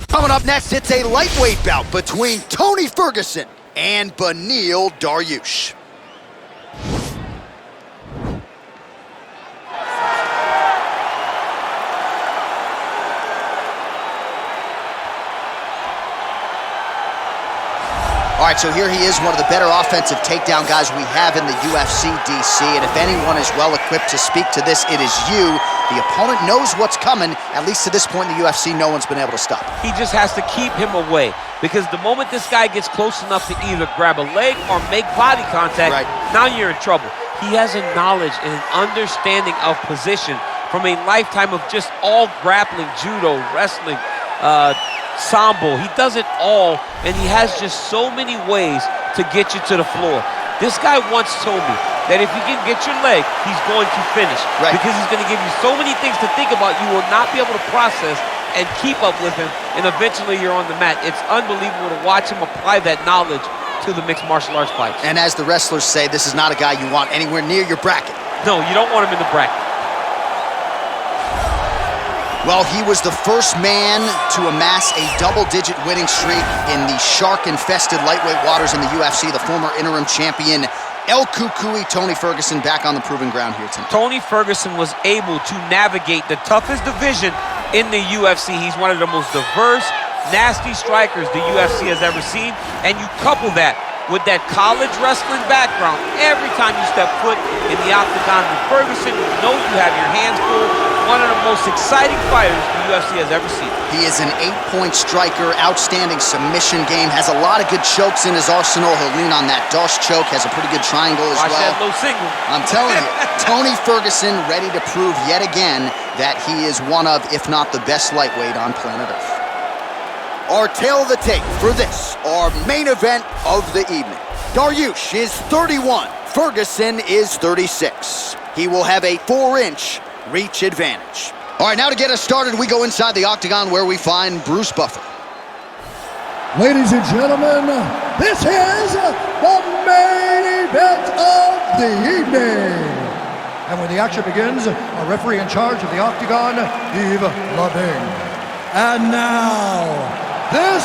Coming up next, it's a lightweight bout between Tony Ferguson and Beneil Dariush. All right, so here he is, one of the better offensive takedown guys we have in the UFC, DC. And if anyone is well-equipped to speak to this, it is you. The opponent knows what's coming. At least to this point in the UFC, no one's been able to stop him. He just has to keep him away, because the moment this guy gets close enough to either grab a leg or make body contact, now you're in trouble. He has a knowledge and an understanding of position from a lifetime of just all grappling, judo, wrestling, sambo. He does it all, and he has just so many ways to get you to the floor. This guy once told me that if you can get your leg, he's going to finish. Because he's going to give you so many things to think about, you will not be able to process and keep up with him, and eventually you're on the mat. It's unbelievable to watch him apply that knowledge to the mixed martial arts fights. And as the wrestlers say, this is not a guy you want anywhere near your bracket. No, you don't want him in the bracket. Well, he was the first man to amass a double-digit winning streak in the shark-infested lightweight waters in the UFC, the former interim champion, El Cucuy Tony Ferguson, back on the proving ground here tonight. Tony Ferguson was able to navigate the toughest division in the UFC. He's one of the most diverse, nasty strikers the UFC has ever seen, and you couple that with that college wrestling background. Every time you step foot in the octagon with Ferguson, you know you have your hands full. One of the most exciting fighters the UFC has ever seen. He is an 8-point striker, outstanding submission game, has a lot of good chokes in his arsenal. He'll lean on that Dosh choke, has a pretty good triangle as well. Watch that low single. I'm telling you, Tony Ferguson ready to prove yet again that he is one of, if not the best lightweight on planet Earth. Our tail of the tape for this, our main event of the evening. Dariush is 31, Ferguson is 36. He will have a 4-inch reach advantage. All right, now to get us started, we go inside the octagon where we find Bruce Buffer. Ladies and gentlemen, this is the main event of the evening. And when the action begins, our referee in charge of the octagon, Yves Laving. And now, this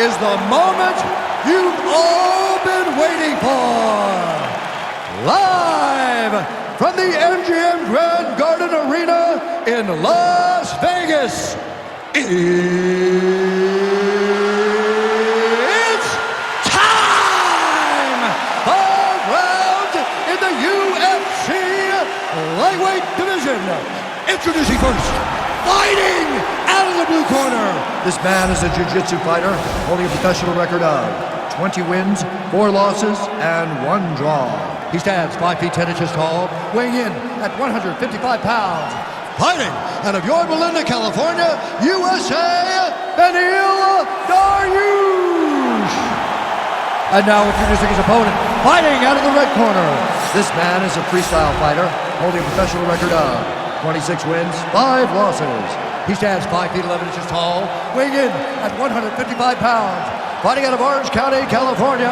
is the moment you've all been waiting for. Live from the MGM Grand Garden Arena in Las Vegas, it's time! 5 rounds in the UFC lightweight division. Introducing first, fighting out of the blue corner. This man is a jiu-jitsu fighter holding a professional record of 20 wins, 4 losses, and 1 draw. He stands 5 feet 10 inches tall, weighing in at 155 pounds. Fighting out of Yorba Linda, California, USA, Beneil Dariush. And now introducing his opponent, fighting out of the red corner. This man is a freestyle fighter holding a professional record of 26 wins, 5 losses. He stands 5 feet 11 inches tall, weighing in at 155 pounds. Fighting out of Orange County, California.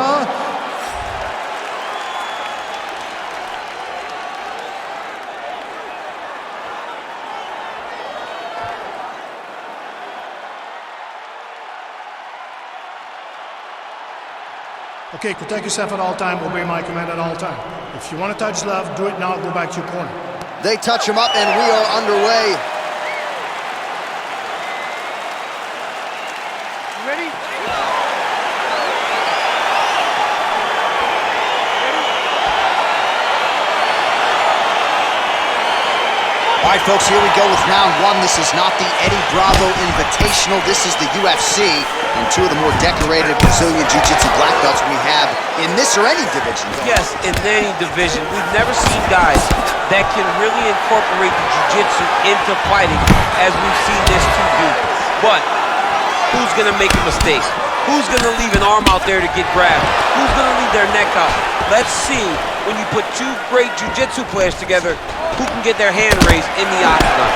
Okay, protect yourself at all time, obey my command at all time. If you want to touch love, do it now, go back to your corner. They touch him up and we are underway. Ready? All right, folks, here we go with round 1. This is not the Eddie Bravo Invitational. This is the UFC, and 2 of the more decorated Brazilian Jiu-Jitsu black belts we have in this or any division. Yes, in any division. We've never seen guys that can really incorporate the Jiu-Jitsu into fighting as we've seen this 2 do. But who's going to make a mistake? Who's going to leave an arm out there to get grabbed? Who's going to leave their neck out? Let's see, when you put 2 great Jiu-Jitsu players together, who can get their hand raised in the octagon.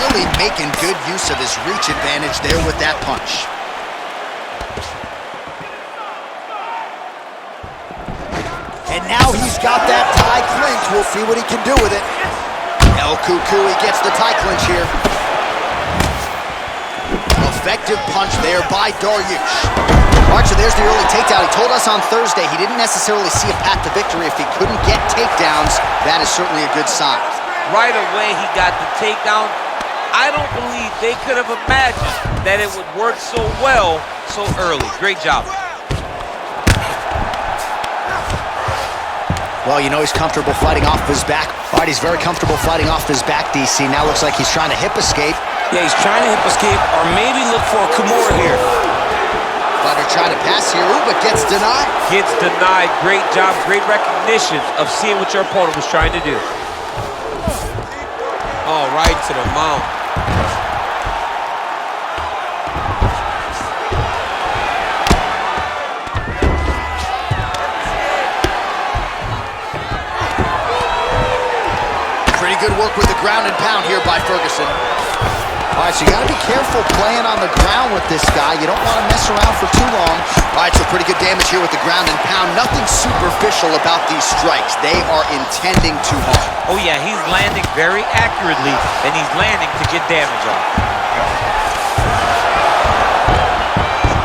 Really making good use of his reach advantage there with that punch. And now he's got that tie clinch. We'll see what he can do with it. El Cucuy gets the tie clinch here. A Effective punch there by Dariush. All right, so there's the early takedown. He told us on Thursday he didn't necessarily see a path to victory if he couldn't get takedowns. That is certainly a good sign. Right away, he got the takedown. I don't believe they could have imagined that it would work so well so early. Great job. Well, you know he's comfortable fighting off his back. All right, he's very comfortable fighting off his back, DC. Now looks like he's trying to hip escape. Yeah, he's trying to hip escape or maybe look for a Kimura here. Fighter trying to pass here, but gets denied. Gets denied. Great job, great recognition of seeing what your opponent was trying to do. Oh, right to the mount. Pretty good work with the ground and pound here by Ferguson. All right, so you got to be careful playing on the ground with this guy. You don't want to mess around for too long. All right, so pretty good damage here with the ground and pound. Nothing superficial about these strikes. They are intending to harm. Oh yeah, he's landing very accurately, and he's landing to get damage on.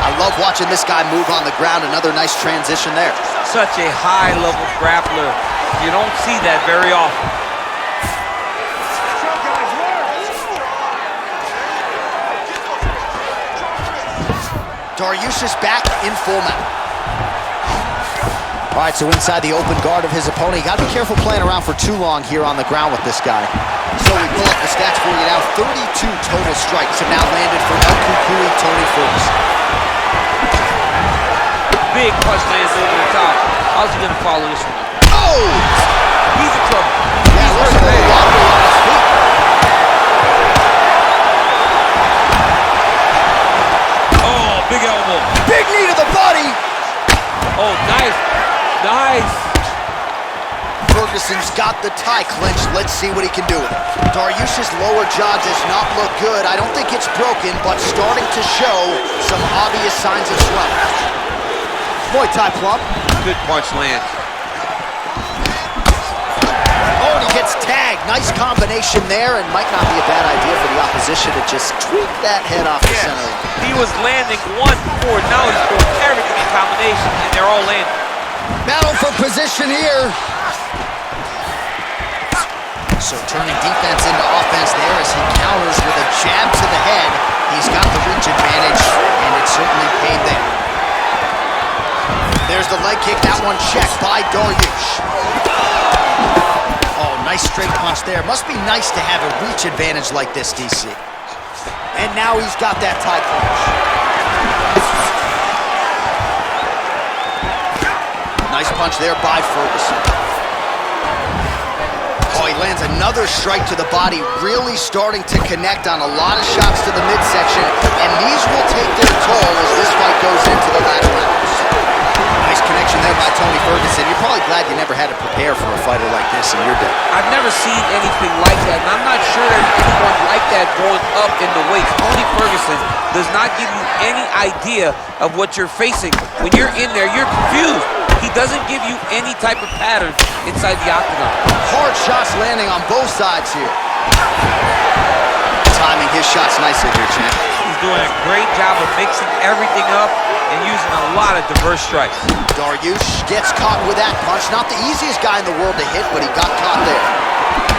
I love watching this guy move on the ground. Another nice transition there. Such a high-level grappler. You don't see that very often. Dariush is back in full mount. All right, so inside the open guard of his opponent. You got to be careful playing around for too long here on the ground with this guy. So we pull up the stats for you now. 32 total strikes have now landed for GOOOO Tony Ferguson. Big punch lands over the top. How's he going to follow this one? Oh! He's in trouble. Yeah, looks a little wobbly on his feet. Big elbow. Big knee to the body. Oh, nice. Nice. Ferguson's got the tie clenched. Let's see what he can do with it. Dariush's lower jaw does not look good. I don't think it's broken, but starting to show some obvious signs of swelling. Muay Thai plump. Good punch land. Oh, and he gets tagged. Nice combination there, and might not be a bad idea for the opposition to just tweak that head off the center. He was landing one before, now he's throwing everything in combination, and they're all landing. Battle for position here. So turning defense into offense there as he counters with a jab to the head. He's got the reach advantage, and it certainly paid there. There's the leg kick, that one checked by Dariush. Oh, nice straight punch there. Must be nice to have a reach advantage like this, DC. And now he's got that tie punch. Nice punch there by Ferguson. Oh, he lands another strike to the body, really starting to connect on a lot of shots to the midsection, and these will take their toll as this fight goes into the latter rounds. Nice connection there by Tony Ferguson. You're probably glad you never had to prepare for a fighter like this in your day. I've never seen anything like that, and I'm not sure there's anyone like that going up in the weight. Tony Ferguson does not give you any idea of what you're facing. When you're in there, you're confused. He doesn't give you any type of pattern inside the octagon. Hard shots landing on both sides here. Timing his shots nicely here, champ. He's doing a great job of mixing everything up and using a lot of diverse strikes. Dariush gets caught with that punch. Not the easiest guy in the world to hit, but he got caught there.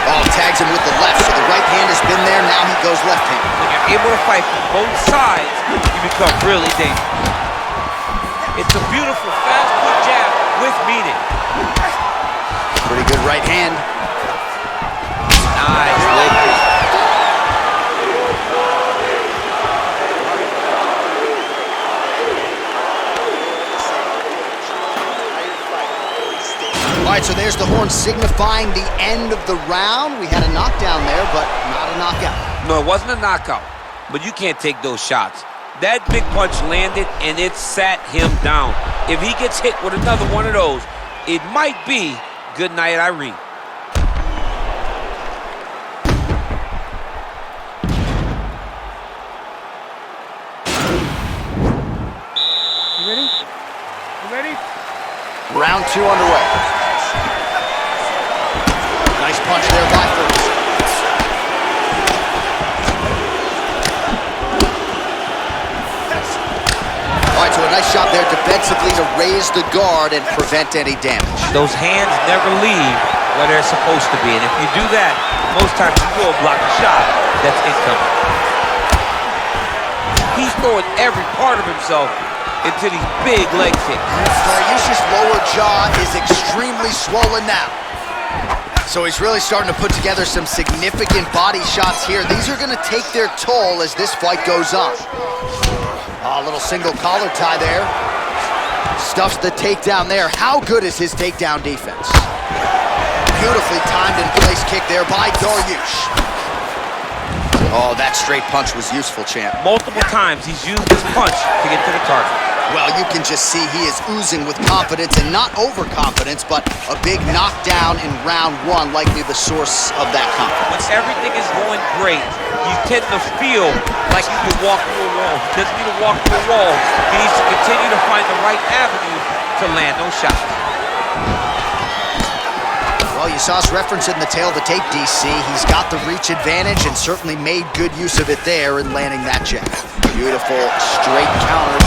Oh, tags him with the left, so the right hand has been there. Now he goes left hand. When you're able to fight from both sides, you become really dangerous. It's a beautiful, fast, quick jab with meaning. Pretty good right hand. Nice leg kick. All right, so there's the horn signifying the end of the round. We had a knockdown there, but not a knockout. No, it wasn't a knockout, but you can't take those shots. That big punch landed, and it sat him down. If he gets hit with another one of those, it might be good night, Irene. You ready? You ready? Round two underway. Nice punch there by Ferguson. defensively to raise the guard and prevent any damage. Those hands never leave where they're supposed to be, and if you do that, most times you will block a shot that's incoming. He's throwing every part of himself into these big leg kicks. Dariush's lower jaw is extremely swollen now. So he's really starting to put together some significant body shots here. These are going to take their toll as this fight goes on. A little single collar tie there. Stuffs the takedown there. How good is his takedown defense? Beautifully timed and placed kick there by Dariush. Oh, that straight punch was useful, champ. Multiple times he's used this punch to get to the target. Well, you can just see he is oozing with confidence, and not overconfidence, but a big knockdown in round one, likely the source of that confidence. When everything is going great, you tend to feel like you can walk through a wall. He doesn't need to walk through a wall. He needs to continue to find the right avenue to land those shots. Well, you saw us reference it in the tail of the tape, DC. He's got the reach advantage and certainly made good use of it there in landing that jab. Beautiful straight counter.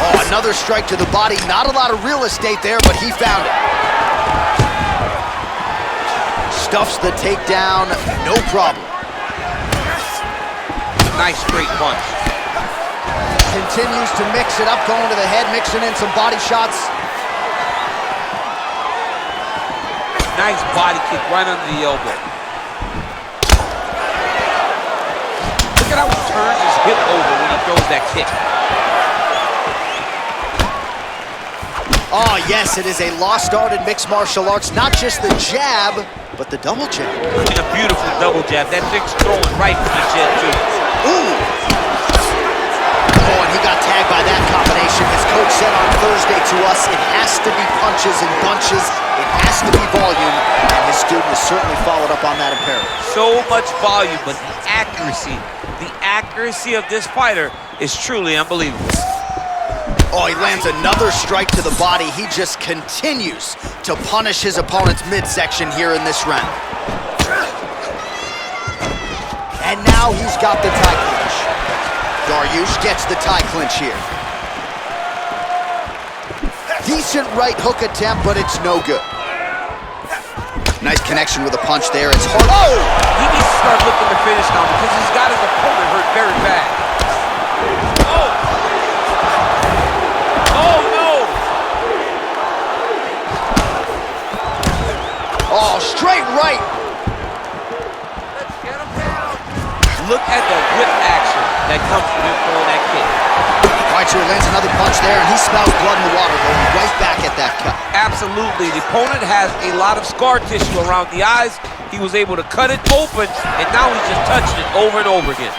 Oh, another strike to the body. Not a lot of real estate there, but he found it. Stuffs the takedown, no problem. Nice straight punch. Continues to mix it up, going to the head, mixing in some body shots. Nice body kick right under the elbow. Look at how he turns his hip over when he throws that kick. Oh, yes, it is a lost art in mixed martial arts. Not just the jab, but the double jab. And a beautiful double jab. That thing's throwing right from the chin, too. Ooh! Oh, and he got tagged by that combination. As coach said on Thursday to us, it has to be punches and bunches. It has to be volume, and his student has certainly followed up on that imperative. So much volume, but the accuracy of this fighter is truly unbelievable. Oh, he lands another strike to the body. He just continues to punish his opponent's midsection here in this round. And now he's got the tie clinch. Dariush gets the tie clinch here. Decent right hook attempt, but it's no good. Nice connection with a punch there. It's hard. Oh! He needs to start looking to finish now because he's got his opponent hurt very bad. Oh! Oh, no! Oh, straight right. Let's get him down. Look at the whip action that comes from him throwing that kick. All right, so he lands another punch there, and he smells blood in the water, going right back at that cut. Absolutely. The opponent has a lot of scar tissue around the eyes. He was able to cut it open, and now he's just touching it over and over again.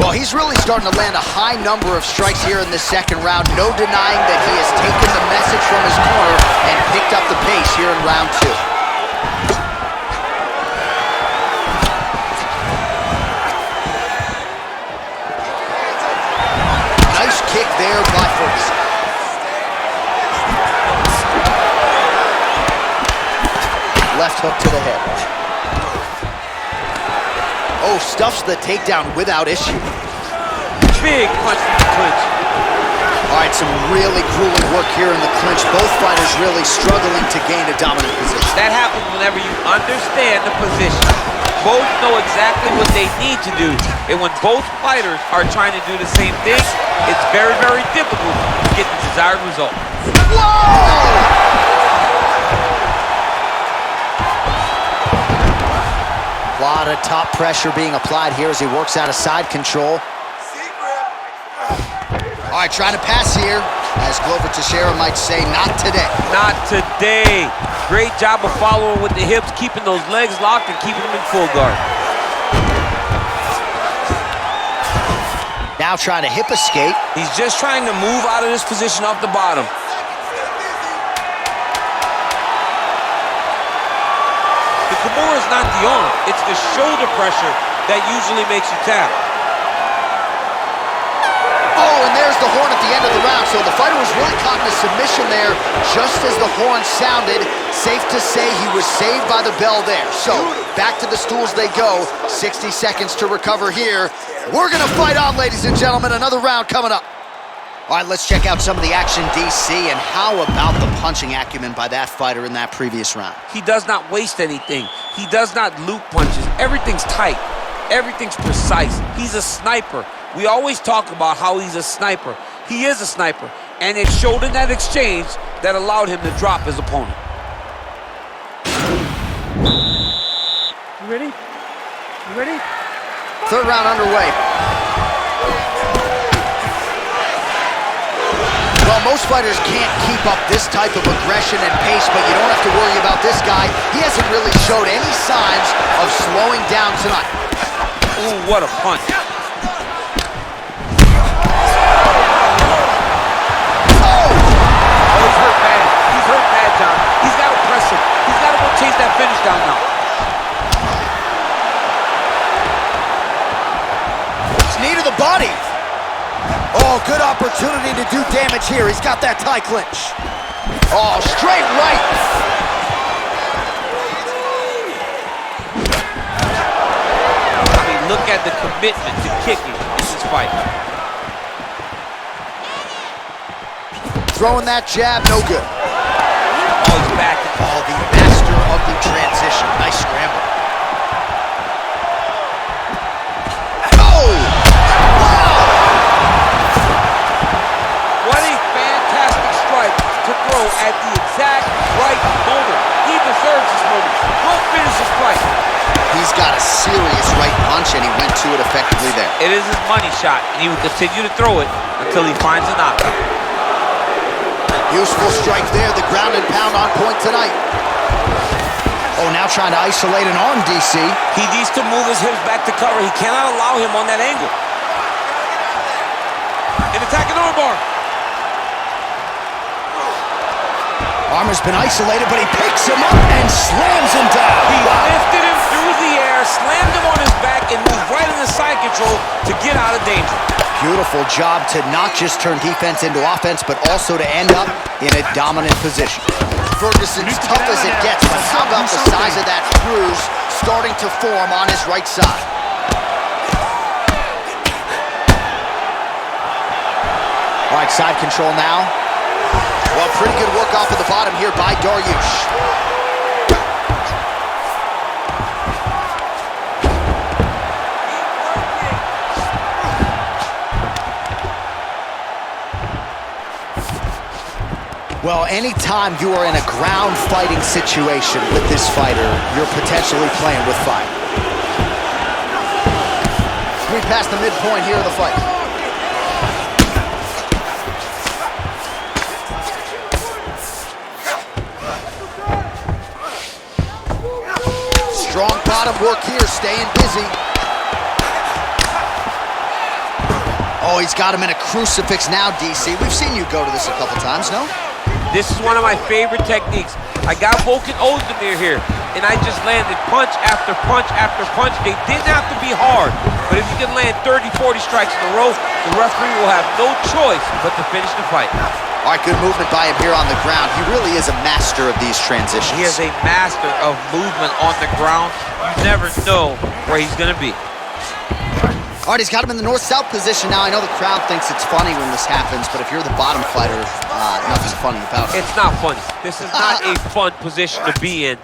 Well, he's really starting to land a high number of strikes here in the second round. No denying that he has taken the message from his corner and picked up the pace here in round two. Nice kick there by Ferguson. Left hook to the head. Oh, stuffs the takedown without issue. Big punch from the clinch. All right, some really grueling work here in the clinch. Both fighters really struggling to gain a dominant position. That happens whenever you understand the position. Both know exactly what they need to do. And when both fighters are trying to do the same thing, it's very, very difficult to get the desired result. Whoa! A lot of top pressure being applied here as he works out of side control. All right, trying to pass here. As Glover Teixeira might say, not today. Not today. Great job of following with the hips, keeping those legs locked and keeping them in full guard. Now trying to hip escape. He's just trying to move out of this position off the bottom. The Kimura is not the arm. It's the shoulder pressure that usually makes you tap. Oh, and there's the horn at the end of the round, so the fighter was really caught in a submission there just as the horn sounded. Safe to say he was saved by the bell there. So, back to the stools they go. 60 seconds to recover here. We're gonna fight on, ladies and gentlemen. Another round coming up. All right, let's check out some of the action, DC, and how about the punching acumen by that fighter in that previous round? He does not waste anything. He does not loop punches. Everything's tight. Everything's precise. He's a sniper. We always talk about how he's a sniper. He is a sniper, and it showed in that exchange that allowed him to drop his opponent. You ready? You ready? Third round underway. Well, most fighters can't keep up this type of aggression and pace, but you don't have to worry about this guy. He hasn't really showed any signs of slowing down tonight. Ooh, what a punch. Oh, he's hurt bad. He's hurt bad, John. He's got to press him. He's got to go chase that finish down now. it's knee to the body. Oh, good opportunity to do damage here. He's got that tie clinch. Oh, straight right. I mean, look at the commitment to kicking in this fight. Throwing that jab, no good. Oh, he's back. Oh, the master of the transition. Nice scramble. Oh! Wow! What a fantastic strike to throw at the exact right moment. He deserves this moment. Go finish this fight. He's got a serious right punch, and he went to it effectively there. It is his money shot, and he will continue to throw it until he finds a knockout. Useful strike there. The ground and pound on point tonight. Oh, now trying to isolate an arm, DC. He needs to move his hips back to cover. He cannot allow him on that angle. An attacking armbar. Arm has been isolated, but he picks him up and slams him down. He lifted him through the air, slammed him on his back, and moved right into side control to get out of danger. Beautiful job to not just turn defense into offense, but also to end up in a dominant position. Ferguson's tough as it gets, but how about the size of that bruise starting to form on his right side? All right, side control now. Well, pretty good work off of the bottom here by Dariush. Well, anytime you are in a ground fighting situation with this fighter, you're potentially playing with fire. We passed the midpoint here of the fight. Strong bottom work here, staying busy. Oh, he's got him in a crucifix now, DC. We've seen you go to this a couple times, no? This is one of my favorite techniques. I got Volkan Ozdemir here, and I just landed punch after punch after punch. They didn't have to be hard, but if you can land 30, 40 strikes in a row, the referee will have no choice but to finish the fight. All right, good movement by him here on the ground. He really is a master of these transitions. He is a master of movement on the ground. You never know where he's gonna be. All right, he's got him in the north-south position now. I know the crowd thinks it's funny when this happens, but if you're the bottom fighter, nothing funny about it. It's not funny. This is not a fun position to be in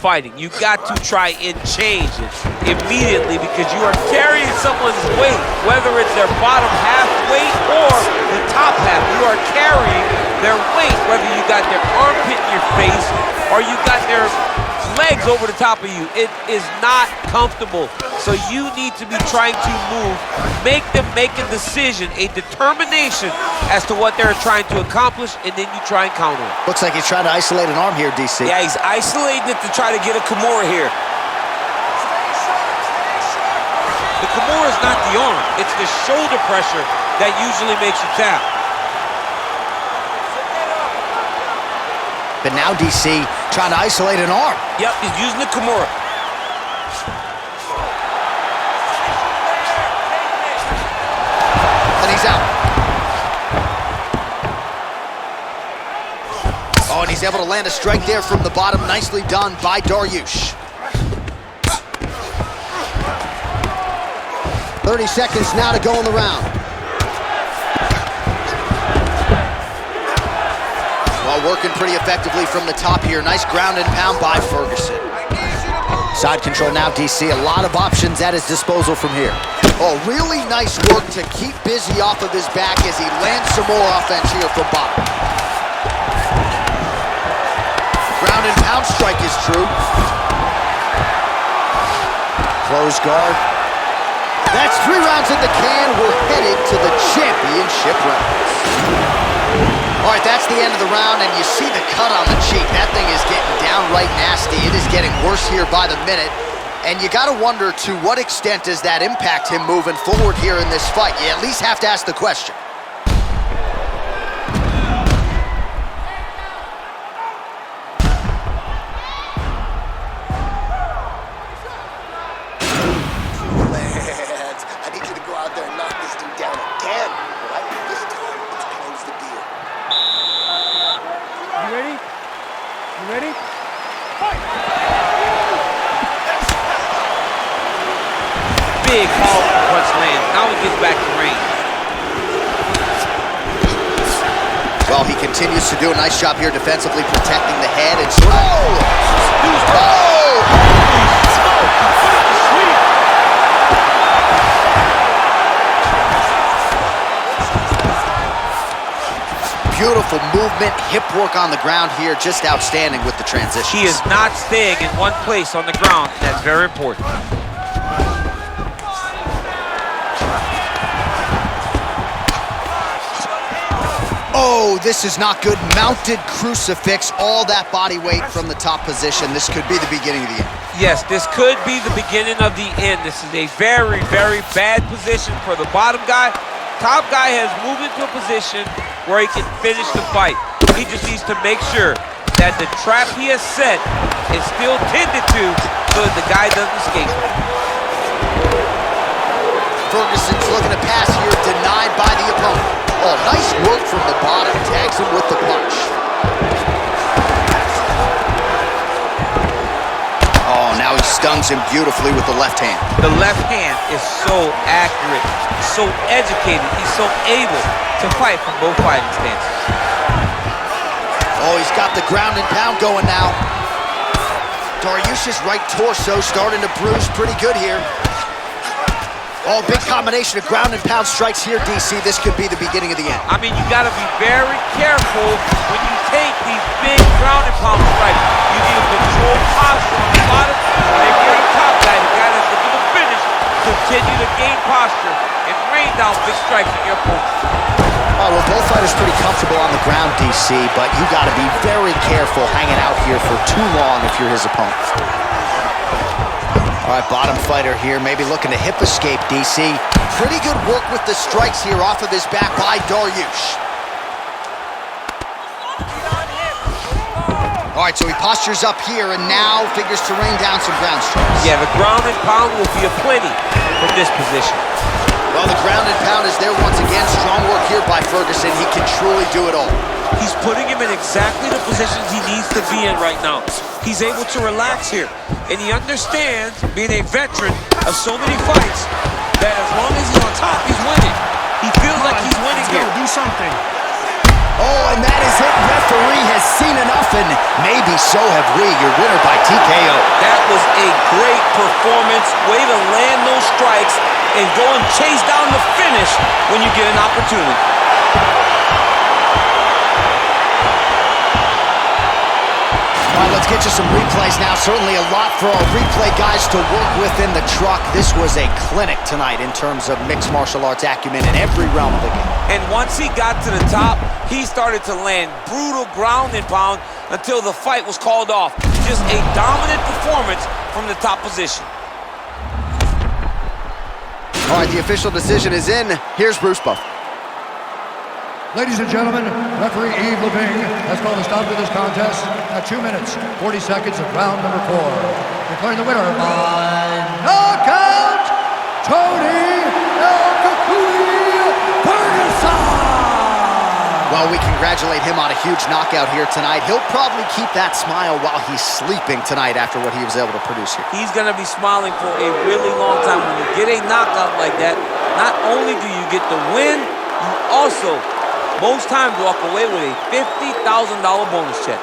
fighting. You got to try and change it immediately because you are carrying someone's weight, whether it's their bottom half weight or the top half. You are carrying their weight, whether you got their armpit in your face or you got their legs over the top of you. It is not comfortable. So you need to be trying to move, make them make a decision, a determination as to what they're trying to accomplish, and then you try and counter it. Looks like he's trying to isolate an arm here, DC. Yeah, he's isolating it to try to get a Kimura here. The Kimura is not the arm. It's the shoulder pressure that usually makes you tap. But now DC trying to isolate an arm. Yep, he's using the Kimura. And he's out. He's able to land a strike there from the bottom. Nicely done by Dariush. 30 seconds now to go in the round. Well, working pretty effectively from the top here. Nice ground and pound by Ferguson. Side control now, DC. A lot of options at his disposal from here. Oh, really nice work to keep busy off of his back as he lands some more offense here from bottom. Ground and pound strike is true. Close guard. That's 3 rounds in the can. We're headed to the championship rounds. All right, that's the end of the round, and you see the cut on the cheek. That thing is getting downright nasty. It is getting worse here by the minute. And you got to wonder, to what extent does that impact him moving forward here in this fight? You at least have to ask the question. I need you to go out there and knock this dude down again. Right? This time, it's close the deal. You ready? You ready? Fight! Big powerful punch land. Now he gets back to range. Well, he continues to do a nice job here defensively, protecting the head and sort of... Beautiful movement, hip work on the ground here, just outstanding with the transition. He is not staying in one place on the ground. That's very important. Oh, this is not good. Mounted crucifix, all that body weight from the top position. This could be the beginning of the end. Yes, this could be the beginning of the end. This is a very, very bad position for the bottom guy. Top guy has moved into a position where he can finish the fight. He just needs to make sure that the trap he has set is still tended to so that the guy doesn't escape. Ferguson's looking to pass here, denied by the opponent. Oh, nice work from the bottom. Tags him with the punch. Oh, now he stuns him beautifully with the left hand. The left hand is so accurate, so educated. He's so able to fight from both fighting stances. Oh, he's got the ground and pound going now. Dariush's right torso starting to bruise pretty good here. Oh, big combination of ground and pound strikes here, DC. This could be the beginning of the end. I mean, you got to be very careful when you take these big ground and pound strikes. You need to control posture on the bottom. And if you're the top guy, the guy that's looking to finish, continue to gain posture and rain down big strikes on your opponent. Oh, well, both fighters pretty comfortable on the ground, DC, but you got to be very careful hanging out here for too long if you're his opponent. All right, bottom fighter here, maybe looking to hip escape, DC. Pretty good work with the strikes here off of his back by Dariush. All right, so he postures up here and now figures to rain down some ground strikes. Yeah, the ground and pound will be aplenty from this position. Well, the ground and pound is there once again. Strong work here by Ferguson. He can truly do it all. He's putting him in exactly the positions he needs to be in right now. He's able to relax here. And he understands, being a veteran of so many fights, that as long as he's on top, he's winning. He feels like he's winning here. Do something. Oh, and that is it. Referee has seen enough, and maybe so have we. Your winner by TKO. That was a great performance. Way to land those strikes and go and chase down the finish when you get an opportunity. All right, let's get you some replays now. Certainly a lot for our replay guys to work with in the truck. This was a clinic tonight in terms of mixed martial arts acumen in every realm of the game. And once he got to the top, he started to land brutal ground and pound until the fight was called off. Just a dominant performance from the top position. All right, the official decision is in. Here's Bruce Buff. Ladies and gentlemen, referee Yves Leving has called a stop to this contest at 2 minutes, 40 seconds of round number 4. Declaring the winner by knockout, Tony Ferguson! Well, we congratulate him on a huge knockout here tonight. He'll probably keep that smile while he's sleeping tonight after what he was able to produce here. He's going to be smiling for a really long time. When you get a knockout like that, not only do you get the win, you also, most times, walk away with a $50,000 bonus check.